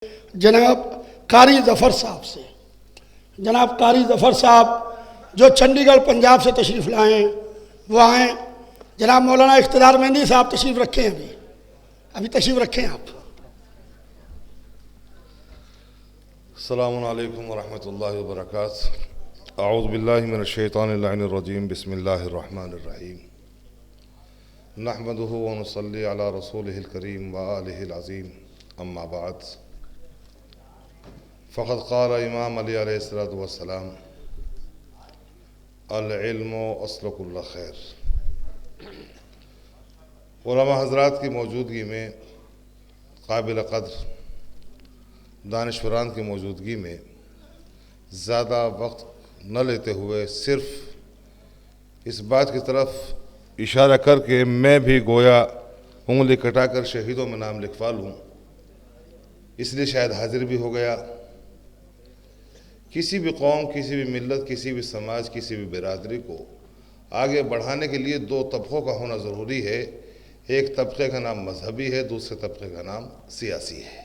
जनाब कारी ज़फ़र साहब से। जनाब कारी ज़फ़र साहब जो चंडीगढ़ पंजाब से तशरीफ़ लाएँ वो आएँ। जनाब मौलाना इख्तियार मेहंदी साहब तशरीफ़ रखें, अभी तशरीफ़ रखें आप। अस्सलामु अलैकुम वरहमतुल्लाहि वबरकातुहू। अऊज़ु बिल्लाहि मिनश शैतानिर रजीम। बिस्मिल्लाहिर रहमानिर रहीम। नहमदुहु व नुसल्ली अला रसूलिहिल करीम व आलिहिल अज़ीम। अम्मा बाद फ़क़द क़ाल इमाम अली अलैहिस्सलातु वस्सलाम अल इल्मु अस्लु कुल्लि खैर। उलमा हज़रात की मौजूदगी में, काबिल क़द्र दानिशवरान की मौजूदगी में ज़्यादा वक्त न लेते हुए सिर्फ़ इस बात की तरफ इशारा करके मैं भी गोया उंगली कटाकर शहीदों में नाम लिखवा लूँ, इसलिए शायद हाजिर भी हो गया। किसी भी कौम, किसी भी मिल्लत, किसी भी समाज, किसी भी बिरादरी को आगे बढ़ाने के लिए दो तबक़ों का होना ज़रूरी है। एक तबक़े का नाम मजहबी है, दूसरे तबक़े का नाम सियासी है।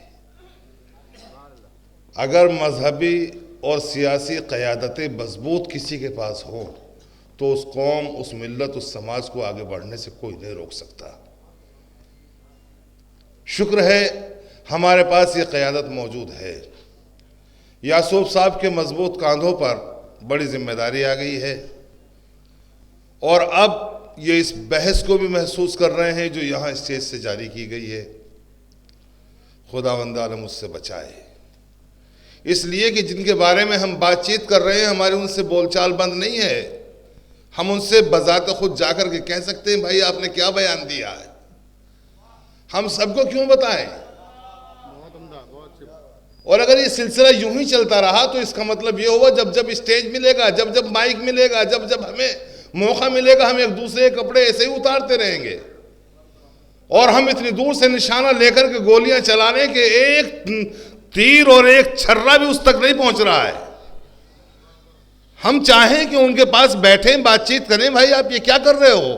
अगर मजहबी और सियासी क़यादतें मजबूत किसी के पास हों तो उस कौम, उस मिल्लत, उस समाज को आगे बढ़ने से कोई नहीं रोक सकता। शुक्र है हमारे पास ये क़यादत मौजूद है। यासूब साहब के मजबूत कांधों पर बड़ी जिम्मेदारी आ गई है और अब ये इस बहस को भी महसूस कर रहे हैं जो यहाँ स्टेज से जारी की गई है। खुदावंद आलम उससे बचाए, इसलिए कि जिनके बारे में हम बातचीत कर रहे हैं हमारी उनसे बोलचाल बंद नहीं है। हम उनसे बजाते खुद जाकर के कह सकते हैं भाई आपने क्या बयान दिया है, हम सबको क्यों बताएं। और अगर ये सिलसिला यूं ही चलता रहा तो इसका मतलब ये हुआ जब जब स्टेज मिलेगा, जब जब माइक मिलेगा, जब जब हमें मौका मिलेगा, हम एक दूसरे के कपड़े ऐसे ही उतारते रहेंगे और हम इतनी दूर से निशाना लेकर के गोलियां चलाने के एक तीर और एक छर्रा भी उस तक नहीं पहुंच रहा है। हम चाहें कि उनके पास बैठें, बातचीत करें, भाई आप ये क्या कर रहे हो,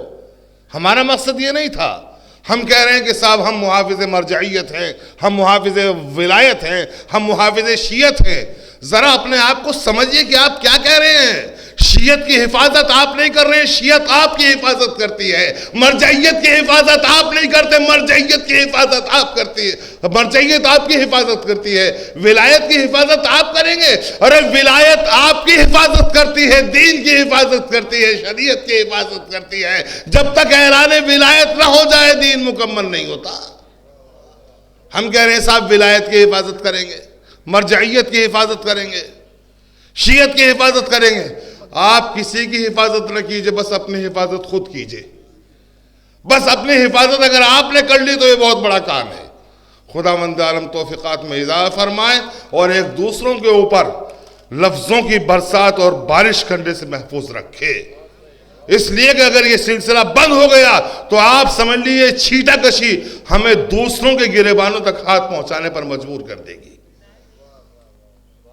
हमारा मकसद ये नहीं था। हम कह रहे हैं कि साहब हम मुहाफिज़ मरजइयत हैं, हम मुहाफिज़ विलायत हैं, हम मुहाफिज़ शीयत हैं। ज़रा अपने आप को समझिए कि आप क्या कह रहे हैं। शीयत की हिफाजत आप नहीं कर रहे हैं, शीयत आपकी हिफाजत करती है। मरजइयत की हिफाजत आप नहीं करते, मरजइयत की हिफाजत आप करती है। मरजइयत आपकी हिफाजत करती है, विलायत की हिफाजत आप करेंगे। अरे विलायत आपकी हिफाजत करती है, दीन की हिफाजत करती है, शरीयत की हिफाजत करती है। जब तक ऐलान विलायत ना हो जाए दीन मुकम्मल नहीं होता। हम कह रहे हैं साहब विलायत की हिफाजत करेंगे, मरजइयत की हिफाजत करेंगे, शीयत की हिफाजत करेंगे। आप किसी की हिफाजत न कीजिए, बस अपनी हिफाजत खुद कीजिए। बस अपनी हिफाजत अगर आपने कर ली तो ये बहुत बड़ा काम है। खुदावंद आलम तौफीकात में इजाफा फरमाए और एक दूसरों के ऊपर लफ्जों की बरसात और बारिश करने से महफूज रखे। इसलिए कि अगर ये सिलसिला बंद हो गया तो आप समझ लीजिए छीटा कशी हमें दूसरों के गिरेबानों तक हाथ पहुंचाने पर मजबूर कर देगी।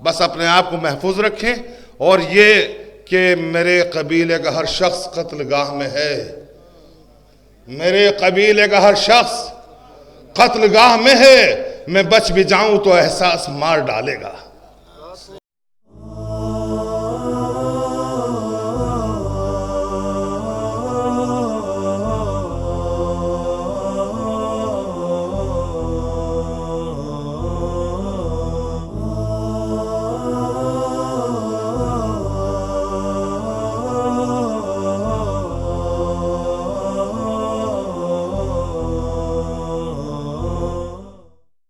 बस अपने आप को महफूज रखें और ये कि मेरे कबीले का हर शख्स कत्लगाह में है, मेरे कबीले का हर शख्स कत्लगाह में है, मैं बच भी जाऊं तो एहसास मार डालेगा।